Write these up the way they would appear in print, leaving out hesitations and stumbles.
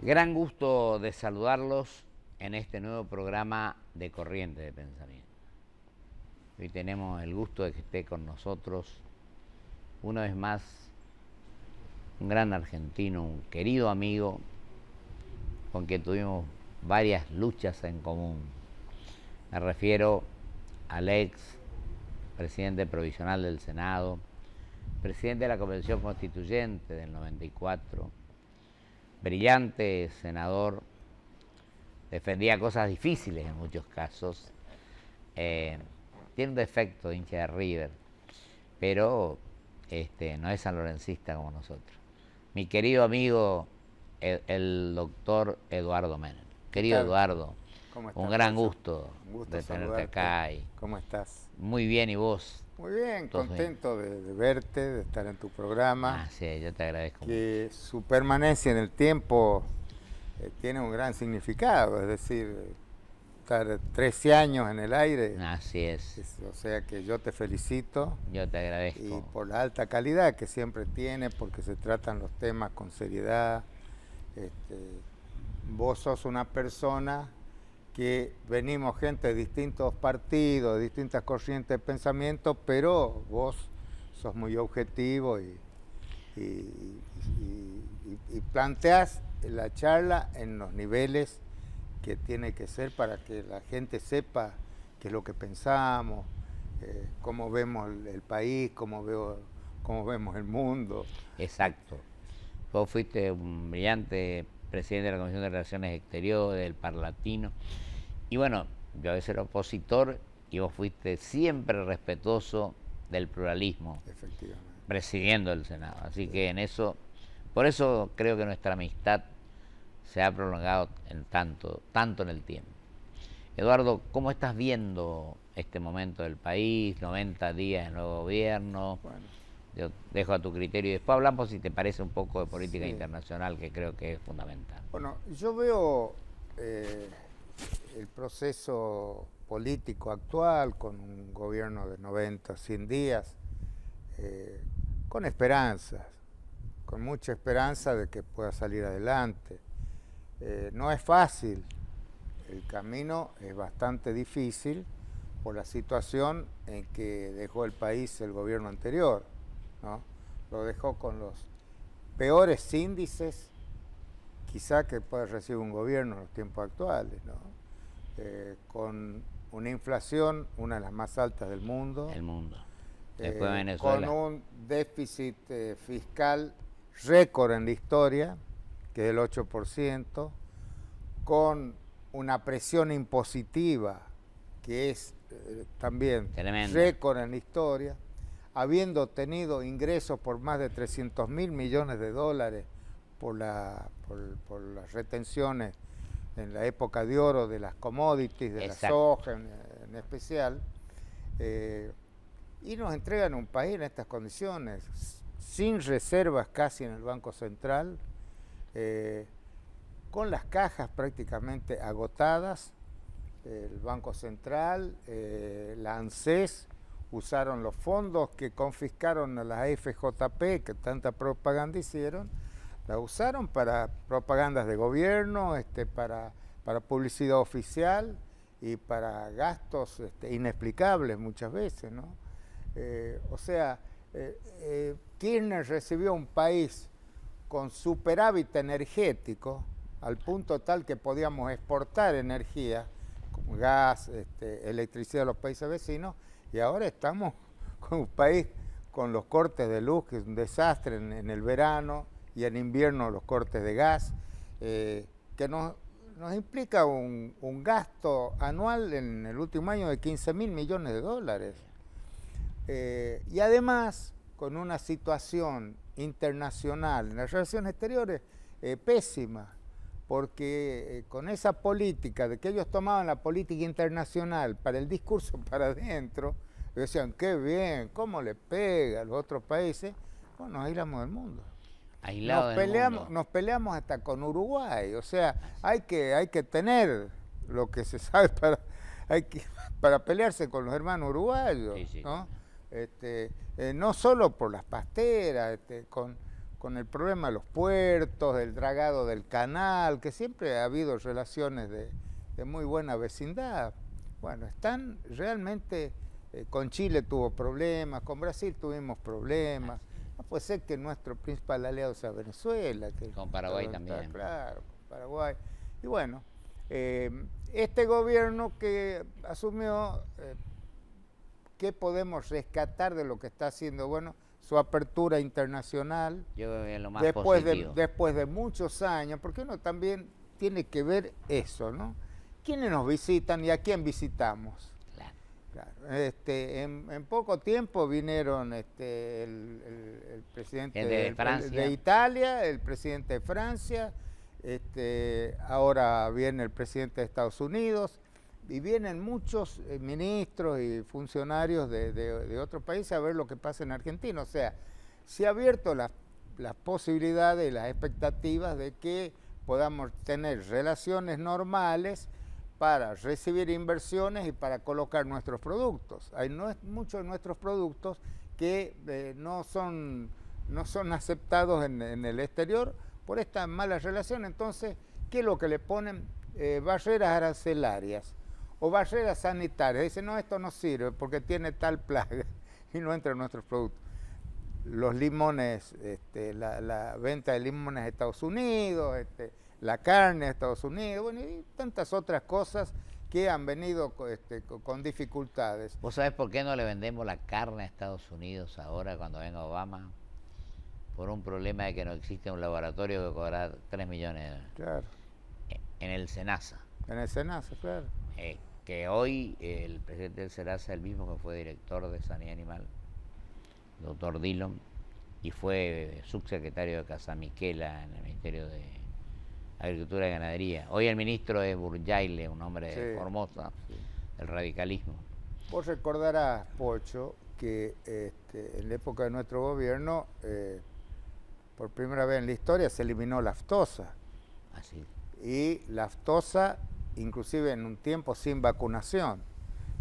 Gran gusto de saludarlos en este nuevo programa de Corriente de Pensamiento. Hoy tenemos el gusto de que esté con nosotros una vez más un gran argentino, un querido amigo con quien tuvimos varias luchas en común. Me refiero al ex presidente provisional del Senado, presidente de la Convención Constituyente del 94, brillante senador, defendía cosas difíciles en muchos casos, tiene un defecto de hincha de River, pero no es sanlorencista como nosotros. Mi querido amigo, el doctor Eduardo Menem. Querido Eduardo, un gran gusto de tenerte acá. ¿Cómo estás? Muy bien, ¿y vos? Muy bien, contento de verte, de estar en tu programa. Sí, yo te agradezco que mucho. Su permanencia en el tiempo tiene un gran significado, es decir, estar 13 años en el aire. Así es. O sea que yo te felicito. Yo te agradezco. Y por la alta calidad que siempre tiene, porque se tratan los temas con seriedad. Vos sos una persona que venimos gente de distintos partidos, de distintas corrientes de pensamiento, pero vos sos muy objetivo y planteás la charla en los niveles que tiene que ser para que la gente sepa qué es lo que pensamos, cómo vemos el país, cómo vemos el mundo. Exacto. Vos fuiste un brillante presidente de la Comisión de Relaciones Exteriores, del Parlatino. Y bueno, yo a veces era opositor y vos fuiste siempre respetuoso del pluralismo. Efectivamente. Presidiendo el Senado. Así que en eso, por eso creo que nuestra amistad se ha prolongado tanto en el tiempo. Eduardo, ¿cómo estás viendo este momento del país? 90 días de nuevo gobierno. Bueno. Yo dejo a tu criterio y después hablamos, si te parece, un poco de política internacional, que creo que es fundamental. Bueno, yo veo el proceso político actual con un gobierno de 90, 100 días, con esperanzas, con mucha esperanza de que pueda salir adelante. No es fácil, el camino es bastante difícil por la situación en que dejó el país el gobierno anterior, ¿no? Lo dejó con los peores índices quizá que pueda recibir un gobierno en los tiempos actuales, ¿no? Con una inflación, una de las más altas del mundo. El mundo. Después de Venezuela. Con un déficit fiscal récord en la historia, que es del 8%, con una presión impositiva, que es también récord en la historia, habiendo tenido ingresos por más de 300.000 millones de dólares por las retenciones en la época de oro de las commodities, de la soja en especial, y nos entregan un país en estas condiciones, sin reservas casi en el Banco Central, con las cajas prácticamente agotadas. El Banco Central, la ANSES, usaron los fondos que confiscaron a la FJP, que tanta propaganda hicieron, la usaron para propagandas de gobierno, para publicidad oficial y para gastos inexplicables muchas veces, ¿no? O sea, Kirchner recibió un país con superávit energético, al punto tal que podíamos exportar energía, como gas, electricidad a los países vecinos, y ahora estamos con un país con los cortes de luz, que es un desastre en el verano, y en invierno los cortes de gas, que nos implica un gasto anual en el último año de 15.000 millones de dólares. Y además, con una situación internacional en las relaciones exteriores pésima, porque con esa política de que ellos tomaban la política internacional para el discurso para adentro, decían, qué bien, cómo le pega a los otros países, bueno, nos aislamos del mundo. Nos peleamos hasta con Uruguay, o sea, hay que tener lo que se sabe para pelearse con los hermanos uruguayos, ¿no? No solo por las pasteras, con con el problema de los puertos, del dragado del canal, que siempre ha habido relaciones de muy buena vecindad. Bueno, están realmente, con Chile tuvo problemas, con Brasil tuvimos problemas. No puede ser que nuestro principal aliado sea Venezuela. Con Paraguay también. Claro, con Paraguay. Y bueno, este gobierno que asumió, ¿qué podemos rescatar de lo que está haciendo? Bueno, su apertura internacional. Yo creo que es lo más positivo. Después de muchos años, porque uno también tiene que ver eso, ¿no? ¿Quiénes nos visitan y a quién visitamos? Claro. En poco tiempo vinieron el presidente de Italia, el presidente de Francia, ahora viene el presidente de Estados Unidos, y vienen muchos ministros y funcionarios de otros países a ver lo que pasa en Argentina. O sea, se ha abierto las posibilidades y las expectativas de que podamos tener relaciones normales para recibir inversiones y para colocar nuestros productos. Hay muchos de nuestros productos que no son aceptados en el exterior por esta mala relación. Entonces, ¿qué es lo que le ponen? Barreras arancelarias o barreras sanitarias. Dicen, no, esto no sirve porque tiene tal plaga y no entra en nuestros productos. Los limones, la venta de limones a Estados Unidos, la carne a Estados Unidos, bueno, y tantas otras cosas que han venido con dificultades. ¿Vos sabés por qué no le vendemos la carne a Estados Unidos ahora cuando venga Obama? Por un problema de que no existe un laboratorio que cobra 3 millones de dólares. Claro. En el SENASA. En el SENASA, claro. Que hoy el presidente del SENASA, el mismo que fue director de Sanidad Animal, doctor Dillon, y fue subsecretario de Casa Miquela en el Ministerio de Agricultura y Ganadería. Hoy el ministro es Burjaile, un hombre de Formosa, del radicalismo. Vos recordarás, Pocho, que en la época de nuestro gobierno, por primera vez en la historia, se eliminó la aftosa. Así. Y la aftosa, inclusive en un tiempo sin vacunación.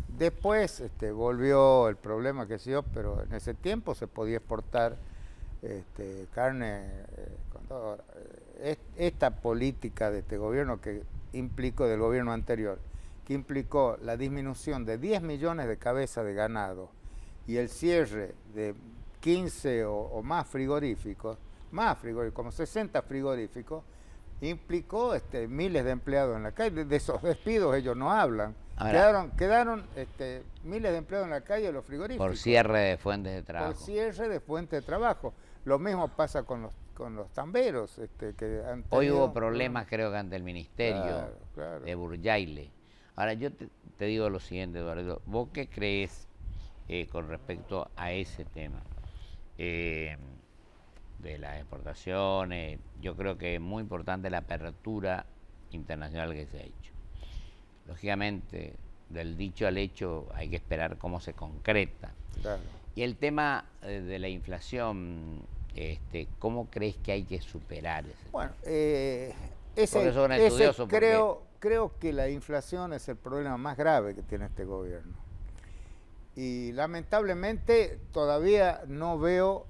Después volvió el problema que se dio, pero en ese tiempo se podía exportar carne con todo. Esta política de este gobierno que implicó, del gobierno anterior, que implicó la disminución de 10 millones de cabezas de ganado y el cierre de 15 o más frigoríficos, como 60 frigoríficos, implicó miles de empleados en la calle. De esos despidos ellos no hablan. Quedaron miles de empleados en la calle de los frigoríficos. Por cierre de fuentes de trabajo. Por cierre de fuentes de trabajo. Lo mismo pasa con los tamberos. Que han tenido, hoy hubo problemas, creo que ante el ministerio de Burjaile. Ahora yo te digo lo siguiente, Eduardo. ¿Vos qué crees con respecto a ese tema? De las exportaciones, yo creo que es muy importante la apertura internacional que se ha hecho. Lógicamente, del dicho al hecho hay que esperar cómo se concreta. Claro. Y el tema de la inflación, ¿cómo crees que hay que superar ese tema? Bueno, creo que la inflación es el problema más grave que tiene este gobierno. Y lamentablemente todavía no veo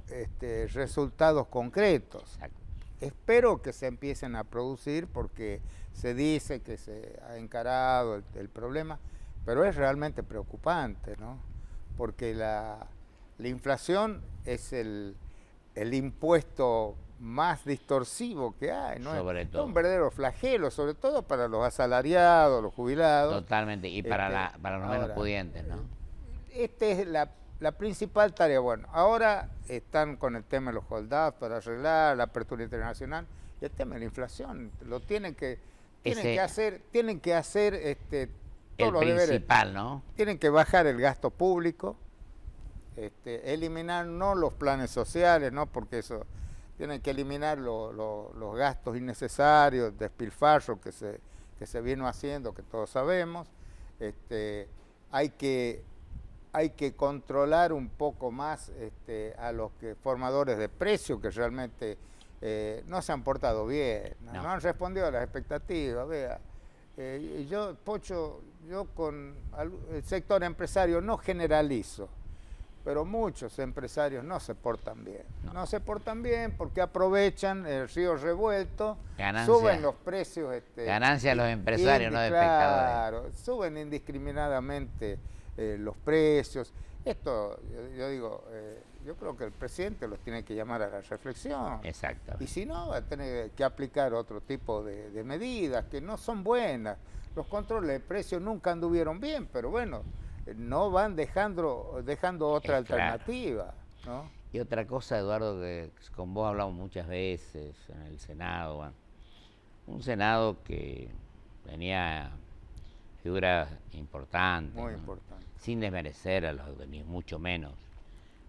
resultados concretos. Exacto. Espero que se empiecen a producir porque se dice que se ha encarado el problema, pero es realmente preocupante, ¿no? Porque la inflación es el impuesto más distorsivo que hay, ¿no? Sobre todo. Es un verdadero flagelo, sobre todo para los asalariados, los jubilados. Totalmente, y para los menos pudientes, ¿no? Esta es la principal tarea. Bueno, ahora están con el tema de los holdouts para arreglar la apertura internacional y el tema de la inflación. Lo tienen que hacer todos los deberes. El principal, ¿no? Tienen que bajar el gasto público, eliminar no los planes sociales, ¿no? Porque eso tienen que eliminar los gastos innecesarios, despilfarro que se vino haciendo, que todos sabemos. Hay que controlar un poco más a los formadores de precios que realmente no se han portado bien, no han respondido a las expectativas. Vea, yo con el sector empresario no generalizo, pero muchos empresarios no se portan bien. No. No se portan bien porque aprovechan el río revuelto, Ganancia. suben los precios. Ganancia a los empresarios, no de pescadores. Claro, suben indiscriminadamente los precios. Esto, yo digo, yo creo que el presidente los tiene que llamar a la reflexión. Exacto. Y si no, va a tener que aplicar otro tipo de medidas que no son buenas. Los controles de precios nunca anduvieron bien, pero bueno, no van dejando otra alternativa, ¿no? Y otra cosa, Eduardo, que con vos hablamos muchas veces en el Senado, bueno, un Senado que tenía figuras importantes, Muy ¿no? importante. Sin desmerecer a los ni mucho menos.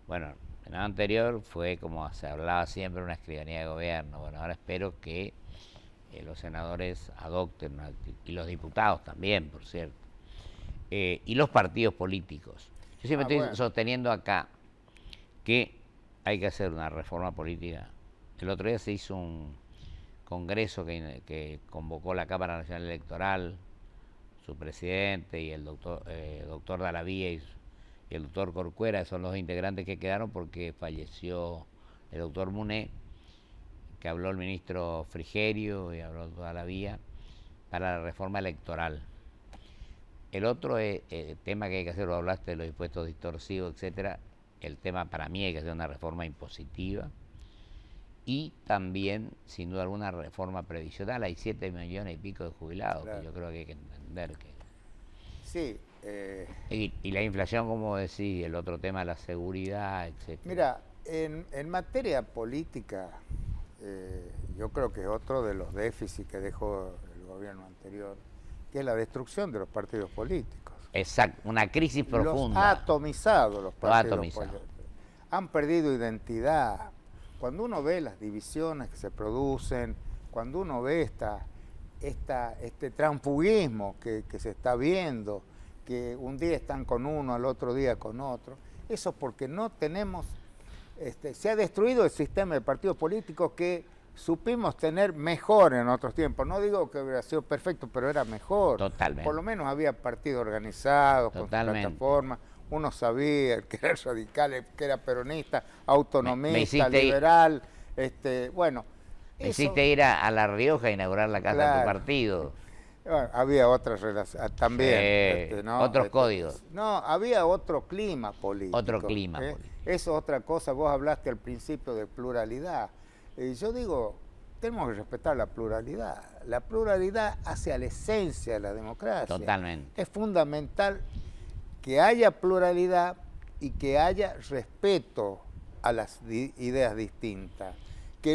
Bueno, el Senado anterior fue, como se hablaba siempre, una escribanía de gobierno. Bueno, ahora espero que los senadores adopten, y los diputados también, por cierto, y los partidos políticos. Yo siempre estoy sosteniendo acá que hay que hacer una reforma política. El otro día se hizo un congreso que convocó la Cámara Nacional Electoral, su presidente y el doctor Dalavía y el doctor Corcuera, son los integrantes que quedaron porque falleció el doctor Muné, que habló el ministro Frigerio y habló Dalavía para la reforma electoral. El otro tema que hay que hacer, lo hablaste de los impuestos distorsivos, etcétera. El tema para mí hay que hacer una reforma impositiva y también, sin duda alguna, reforma previsional. Hay 7 millones y pico de jubilados, claro, que yo creo que hay que entender que... Sí. Y la inflación, como decís, el otro tema, la seguridad, etcétera. Mira, en materia política, yo creo que es otro de los déficits que dejó el gobierno anterior, que es la destrucción de los partidos políticos. Exacto, una crisis profunda. Los ha atomizado los partidos políticos. Han perdido identidad. Cuando uno ve las divisiones que se producen, cuando uno ve este transfugismo que se está viendo, que un día están con uno, al otro día con otro, eso es porque no tenemos, se ha destruido el sistema de partidos políticos que supimos tener mejor en otros tiempos. No digo que hubiera sido perfecto, pero era mejor. Totalmente. Por lo menos había partidos organizados, con su plataforma. Uno sabía el que era radical, el que era peronista, autonomista, liberal. Bueno, me hiciste ir a La Rioja a inaugurar la casa de tu partido. Bueno, había otras relaciones también. ¿no? Otros códigos. No, había otro clima político. Otro clima político. Eso es otra cosa. Vos hablaste al principio de pluralidad. Yo digo, tenemos que respetar la pluralidad. La pluralidad hace a la esencia de la democracia. Totalmente. Es fundamental que haya pluralidad y que haya respeto a las ideas distintas. Que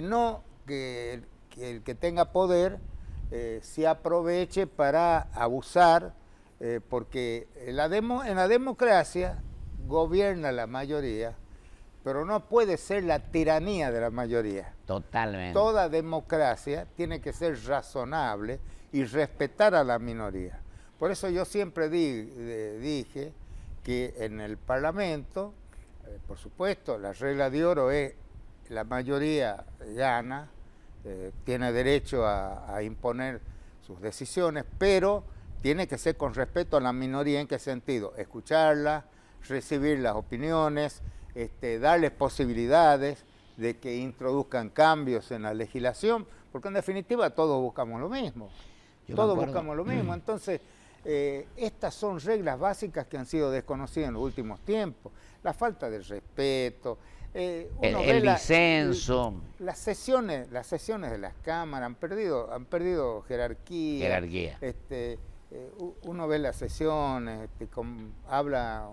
el que tenga poder se aproveche para abusar, porque en la democracia gobierna la mayoría, pero no puede ser la tiranía de la mayoría. Totalmente. Toda democracia tiene que ser razonable y respetar a la minoría. Por eso yo siempre dije que en el Parlamento, por supuesto, la regla de oro es la mayoría gana, tiene derecho a imponer sus decisiones, pero tiene que ser con respeto a la minoría. ¿En qué sentido? Escucharla, recibir las opiniones, darles posibilidades de que introduzcan cambios en la legislación, porque en definitiva todos buscamos lo mismo. Todos buscamos lo mismo. Entonces, estas son reglas básicas que han sido desconocidas en los últimos tiempos. La falta de respeto, el disenso. Las sesiones de las cámaras han perdido jerarquía. Uno ve las sesiones, habla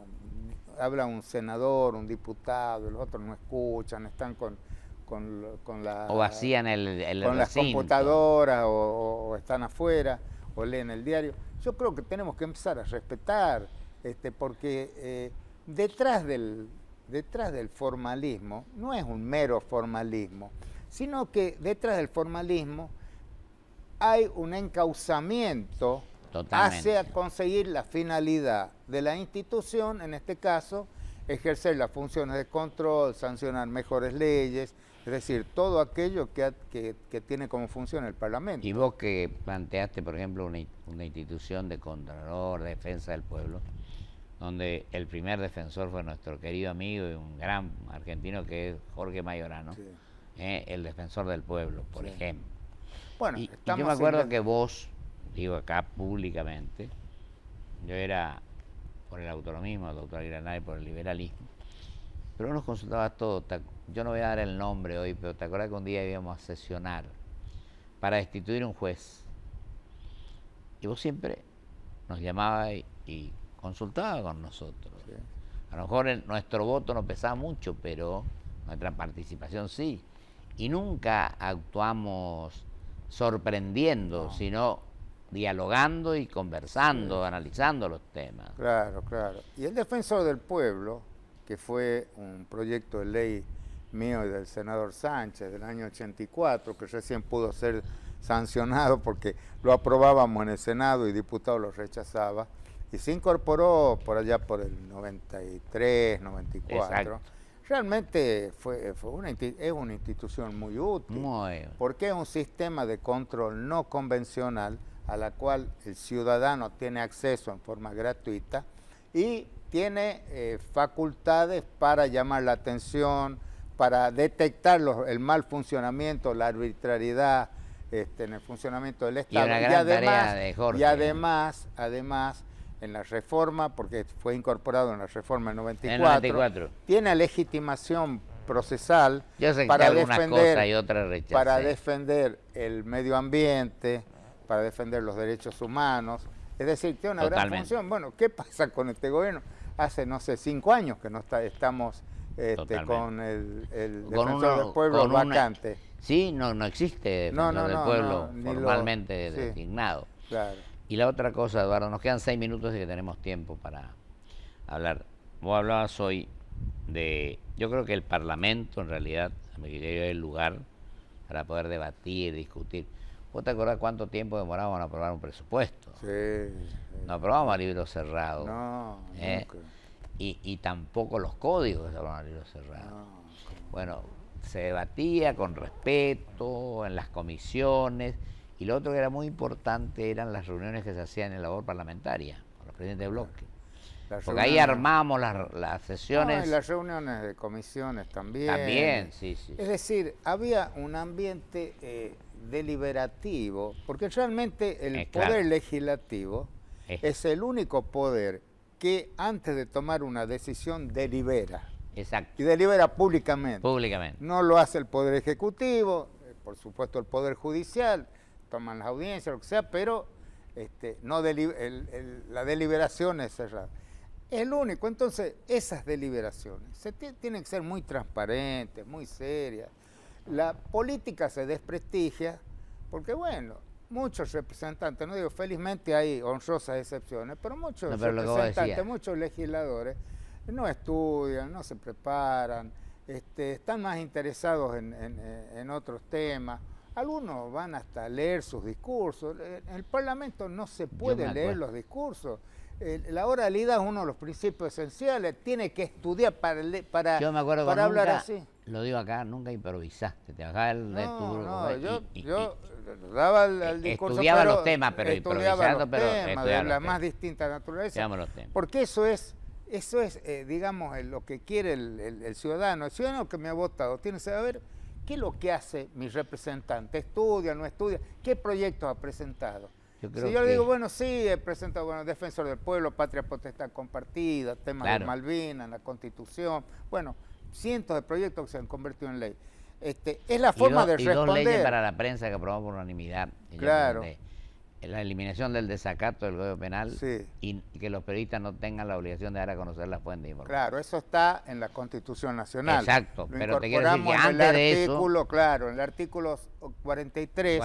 un senador, un diputado, los otros no escuchan, están con la... O vacían el con las computadoras o están afuera o leen el diario. Yo creo que tenemos que empezar a respetar, porque detrás del formalismo no es un mero formalismo, sino que detrás del formalismo hay un encauzamiento hacia conseguir la finalidad de la institución, en este caso, ejercer las funciones de control, sancionar mejores leyes, es decir, todo aquello que tiene como función el Parlamento. Y vos que planteaste, por ejemplo, una institución de Contralor, de defensa del pueblo, donde el primer defensor fue nuestro querido amigo y un gran argentino que es Jorge Majorano, Sí. El defensor del pueblo, por Sí. ejemplo. Bueno, Y yo estamos me acuerdo en- que vos, digo acá públicamente, yo era por el autonomismo, el doctor Granay por el liberalismo, pero vos nos consultabas todo. Yo no voy a dar el nombre hoy, pero te acuerdas que un día íbamos a sesionar para destituir un juez. Y vos siempre nos llamabas y consultabas con nosotros. Sí. A lo mejor nuestro voto no pesaba mucho, pero nuestra participación sí. Y nunca actuamos sorprendiendo, No. sino dialogando y conversando, analizando los temas. Claro, claro. Y el defensor del pueblo, que fue un proyecto de ley mío y del senador Sánchez del año 84, que recién pudo ser sancionado porque lo aprobábamos en el Senado y diputado lo rechazaba, y se incorporó por allá por el 93, 94. Exacto. Realmente es una institución muy útil, Muy, porque es un sistema de control no convencional a la cual el ciudadano tiene acceso en forma gratuita y tiene facultades para llamar la atención, para detectar el mal funcionamiento, la arbitrariedad en el funcionamiento del Estado. una gran tarea de Jorge. Y además, en la reforma, porque fue incorporado en la reforma del 94, tiene legitimación procesal yo sé que para algunas defender, cosas y otras rechacé. para defender el medio ambiente, para defender los derechos humanos. Es decir, tiene una gran función. Bueno, ¿qué pasa con este gobierno? Hace, no sé, 5 años que no estamos con el defensor del pueblo vacante. Sí, no existe defensor del pueblo formalmente sí, designado. Claro. Y la otra cosa, Eduardo, nos quedan 6 minutos y que tenemos tiempo para hablar. Vos hablabas hoy de... Yo creo que el Parlamento, en realidad, a mi criterio, es el lugar para poder debatir, discutir. ¿Vos te acordás cuánto tiempo demorábamos en aprobar un presupuesto? Sí. No aprobamos a libro cerrado. No, nunca. Y tampoco los códigos se aprobaban a libro cerrado. No. Bueno, se debatía con respeto en las comisiones, y lo otro que era muy importante eran las reuniones que se hacían en labor parlamentaria, con los presidentes de bloque. Porque ahí armamos las sesiones. No, y las reuniones de comisiones también. También, sí. Es decir, había un ambiente deliberativo, porque realmente el poder legislativo es el único poder que antes de tomar una decisión delibera. Exacto. Y delibera públicamente. Públicamente. No lo hace el Poder Ejecutivo, por supuesto el Poder Judicial, toman las audiencias, lo que sea, pero no la deliberación es cerrada. Es el único. Entonces, esas deliberaciones tienen que ser muy transparentes, muy serias. La política se desprestigia porque, bueno, muchos representantes, no digo felizmente hay honrosas excepciones, pero muchos representantes, muchos legisladores no estudian, no se preparan, están más interesados en otros temas. Algunos van hasta leer sus discursos. En el Parlamento no se puede leer los discursos. La oralidad es uno de los principios esenciales. Tiene que estudiar para yo me acuerdo para hablar nunca, así. Lo digo acá, nunca improvisaste. Te bajaba yo daba el discurso. Estudiaba los temas, pero improvisando, de la más distinta naturaleza. Porque eso es, digamos, lo que quiere el ciudadano. El ciudadano que me ha votado tiene que saber qué es lo que hace mi representante. ¿Estudia, no estudia? ¿Qué proyectos ha presentado? Si yo le digo, bueno, sí, he presentado, Defensor del Pueblo, Patria Potestad Compartida, temas de Malvinas, la Constitución, bueno, cientos de proyectos que se han convertido en ley. Es la forma de responder. Y 2 leyes para la prensa que aprobamos por unanimidad. Claro. La eliminación del desacato del Código Penal, sí, y que los periodistas no tengan la obligación de dar a conocer las fuentes de información. Claro, eso está en la Constitución Nacional. Exacto, pero te quiero decir que antes de eso... Claro, en el artículo 43,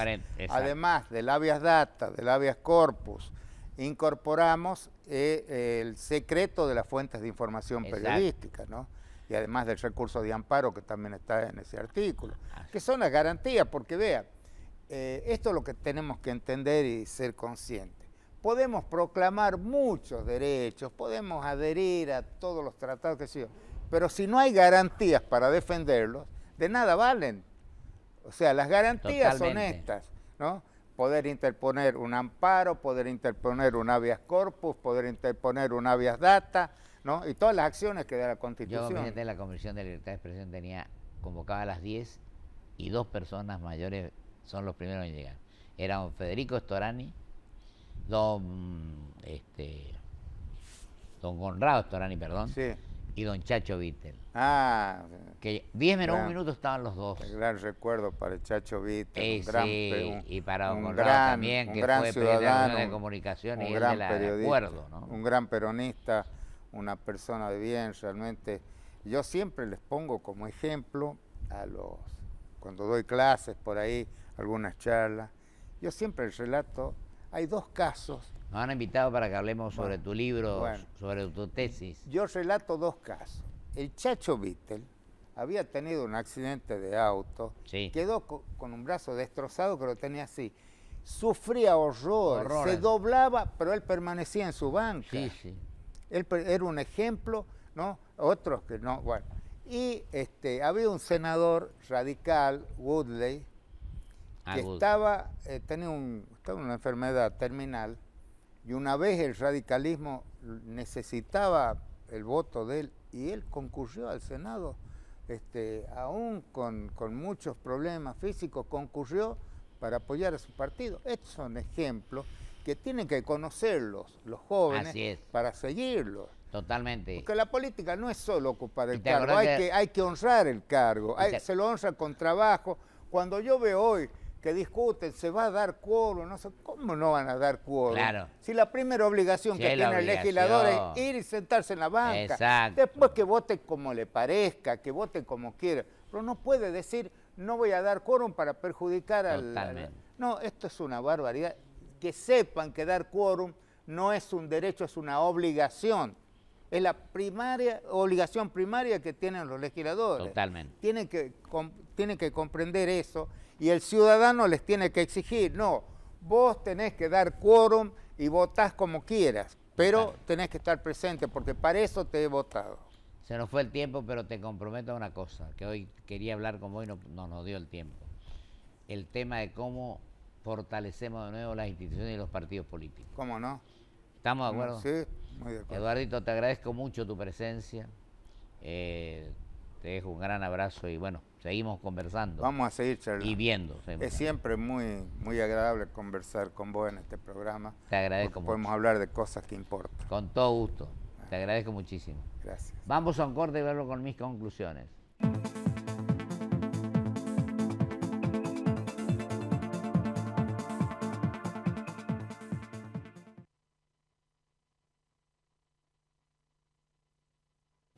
además del habeas data, del habeas corpus, incorporamos el secreto de las fuentes de información periodística, ¿no? Y además del recurso de amparo que también está en ese artículo, que son las garantías, porque vean, esto es lo que tenemos que entender y ser conscientes. Podemos proclamar muchos derechos, podemos adherir a todos los tratados que sea, pero si no hay garantías para defenderlos, de nada valen. O sea, las garantías son estas, ¿no? poder interponer un amparo, poder interponer un habeas corpus, poder interponer un habeas data, ¿no? Y todas las acciones que da la Yo, Constitución. como presidente de la Comisión de Libertad de Expresión, tenía convocada a las 10 y 2 personas mayores son los primeros en llegar. Era don Federico Storani, don Conrado Storani, perdón, Sí. y don Chacho Vittel. Ah, Que 10 menos gran- un minuto estaban los dos. gran recuerdo para el Chacho Vittel, Sí, y para don un Conrado gran- también, un que gran fue presidente de la ciudadano, Comisión de Comunicación y un él gran de la periodista, acuerdo, ¿no? un gran peronista, una persona de bien, realmente. Yo siempre les pongo como ejemplo cuando doy clases por ahí, algunas charlas, yo siempre les relato, hay 2 casos. Nos han invitado para que hablemos sobre Bueno, tu libro, bueno. sobre tu tesis. Yo relato 2 casos. El Chacho Vittel había tenido un accidente de auto, Sí. quedó con un brazo destrozado que lo tenía así. Sufría horrores, Horrores. se doblaba, pero él permanecía en su banca. Sí, sí. Él era un ejemplo, ¿no? Otros que no, bueno. Y había un senador radical, Woodley, que tenía una enfermedad terminal, y una vez el radicalismo necesitaba el voto de él, y él concurrió al Senado, aún con muchos problemas físicos, concurrió para apoyar a su partido. Estos son ejemplos que tienen que conocerlos los jóvenes Así es. para seguirlos. Totalmente. Porque la política no es solo ocupar ¿Y el te cargo, acordás que- hay que honrar el cargo, Y te- se lo honra con trabajo. Cuando yo veo hoy que discuten, se va a dar quórum, no sé, ¿cómo no van a dar quórum? Claro. Si la primera obligación Sí, que es la tiene el legislador obligación. es ir y sentarse en la banca. Exacto. Después que vote como le parezca, que vote como quiera. Pero no puede decir, no voy a dar quórum para perjudicar Totalmente. No, esto es una barbaridad. Que sepan que dar quórum no es un derecho, es una obligación. Es la obligación primaria que tienen los legisladores. Totalmente. Tienen que comprender eso y el ciudadano les tiene que exigir, no, vos tenés que dar quórum y votás como quieras, pero Total. tenés que estar presente porque para eso te he votado. Se nos fue el tiempo, pero te comprometo a una cosa, que hoy quería hablar con vos y no nos dio el tiempo. El tema de cómo fortalecemos de nuevo las instituciones y los partidos políticos. ¿Cómo no? ¿Estamos de acuerdo? Sí, muy de acuerdo. Eduardito, te agradezco mucho tu presencia. Te dejo un gran abrazo y bueno, seguimos conversando. Vamos a seguir charlando. Y viendo. Es siempre muy, muy agradable conversar con vos en este programa. Te agradezco porque mucho. podemos hablar de cosas que importan. Con todo gusto. Te agradezco muchísimo. Gracias. Vamos a un corte y verlo con mis conclusiones.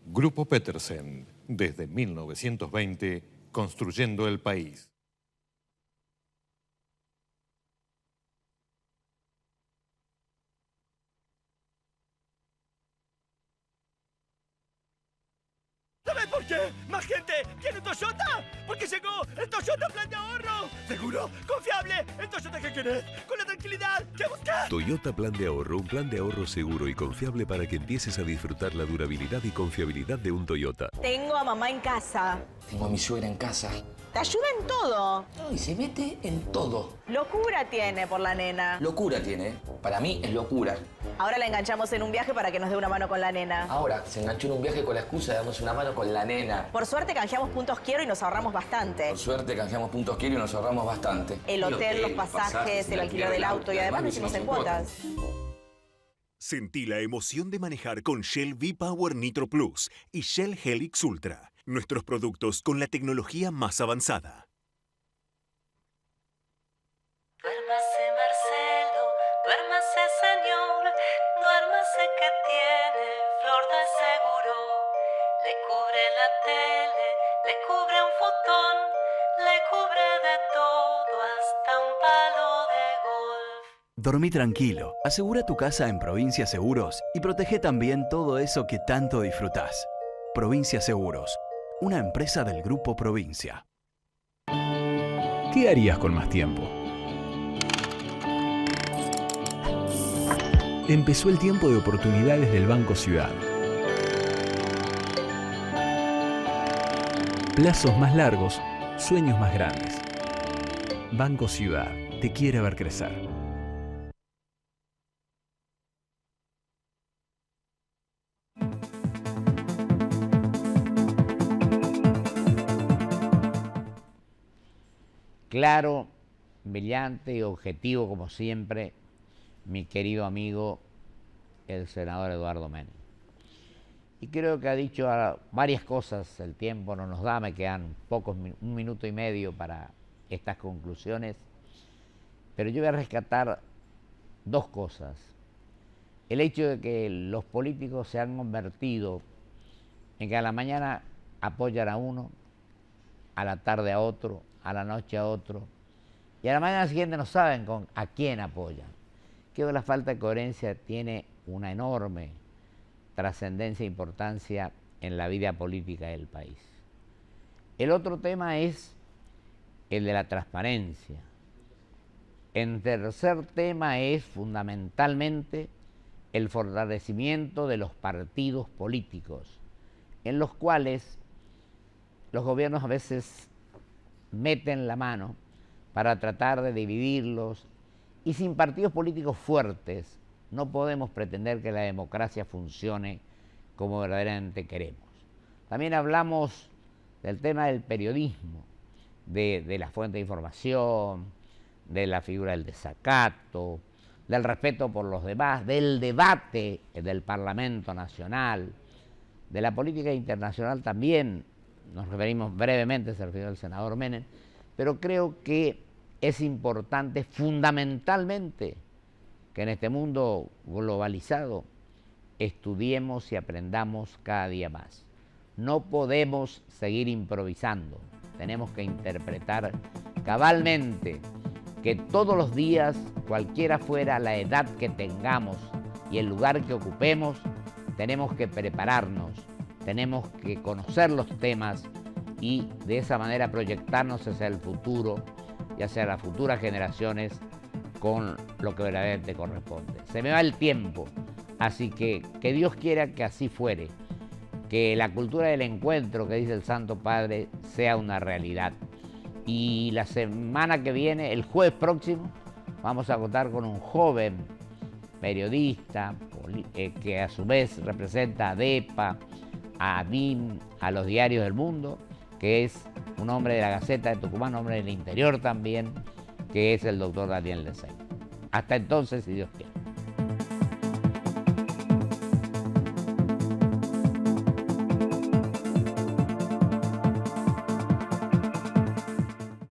Grupo Petersen, desde 1920, construyendo el país. ¿Sabes por qué? ¡Más gente tiene Toyota! ¡Porque llegó el Toyota Plan de Ahorro! ¡Seguro! ¡Confiable! ¡El Toyota que querés! ¡Con la tranquilidad que buscás! Toyota Plan de Ahorro, un plan de ahorro seguro y confiable para que empieces a disfrutar la durabilidad y confiabilidad de un Toyota. Tengo a mamá en casa. Tengo a mi suegra en casa. Te ayuda en todo. Y se mete en todo. Locura tiene por la nena. Locura tiene, ¿eh? Para mí es locura. Ahora la enganchamos en un viaje para que nos dé una mano con la nena. Ahora se enganchó en un viaje con la excusa de darnos una mano con la nena. Por suerte canjeamos puntos quiero y nos ahorramos bastante. Por suerte canjeamos puntos quiero y nos ahorramos bastante. El hotel, los pasajes, el alquiler del auto y además lo hicimos en cuotas. Sentí la emoción de manejar con Shell V-Power Nitro Plus y Shell Helix Ultra, nuestros productos con la tecnología más avanzada. Duérmase Marcelo, duérmase señor, duérmase que tiene flor de seguro. Le cubre la tele, le cubre un futón, le cubre de todo hasta un palo de golf. Dormí tranquilo, asegura tu casa en Provincia Seguros y protege también todo eso que tanto disfrutás. Provincia Seguros, una empresa del Grupo Provincia. ¿Qué harías con más tiempo? Empezó el tiempo de oportunidades del Banco Ciudad. Plazos más largos, sueños más grandes. Banco Ciudad. te quiere ver crecer. Claro, brillante y objetivo como siempre, mi querido amigo, el senador Eduardo Menem. Y creo que ha dicho varias cosas, el tiempo no nos da, me quedan un minuto y medio para estas conclusiones, pero yo voy a rescatar dos cosas. El hecho de que los políticos se han convertido en que a la mañana apoyan a uno, a la tarde a otro, a la noche a otro, y a la mañana siguiente no saben a quién apoyan. Creo que la falta de coherencia tiene una enorme trascendencia e importancia en la vida política del país. El otro tema es el de la transparencia. El tercer tema es fundamentalmente el fortalecimiento de los partidos políticos, en los cuales los gobiernos a veces meten la mano para tratar de dividirlos, y sin partidos políticos fuertes no podemos pretender que la democracia funcione como verdaderamente queremos. También hablamos del tema del periodismo, de la fuente de información, de la figura del desacato, del respeto por los demás, del debate del Parlamento Nacional, de la política internacional también. Nos referimos brevemente, se refirió el senador Menem, pero creo que es importante fundamentalmente que en este mundo globalizado estudiemos y aprendamos cada día más. No podemos seguir improvisando, tenemos que interpretar cabalmente que todos los días, cualquiera fuera la edad que tengamos y el lugar que ocupemos, tenemos que prepararnos, tenemos que conocer los temas y de esa manera proyectarnos hacia el futuro y hacia las futuras generaciones con lo que verdaderamente corresponde. Se me va el tiempo, así que Dios quiera que así fuere, que la cultura del encuentro que dice el Santo Padre sea una realidad. Y la semana que viene, el jueves próximo, vamos a contar con un joven periodista que a su vez representa a DEPA, a ADIM, a los diarios del mundo, que es un hombre de la Gaceta de Tucumán, hombre del interior también, que es el doctor Daniel Lecey. Hasta entonces, si Dios quiere.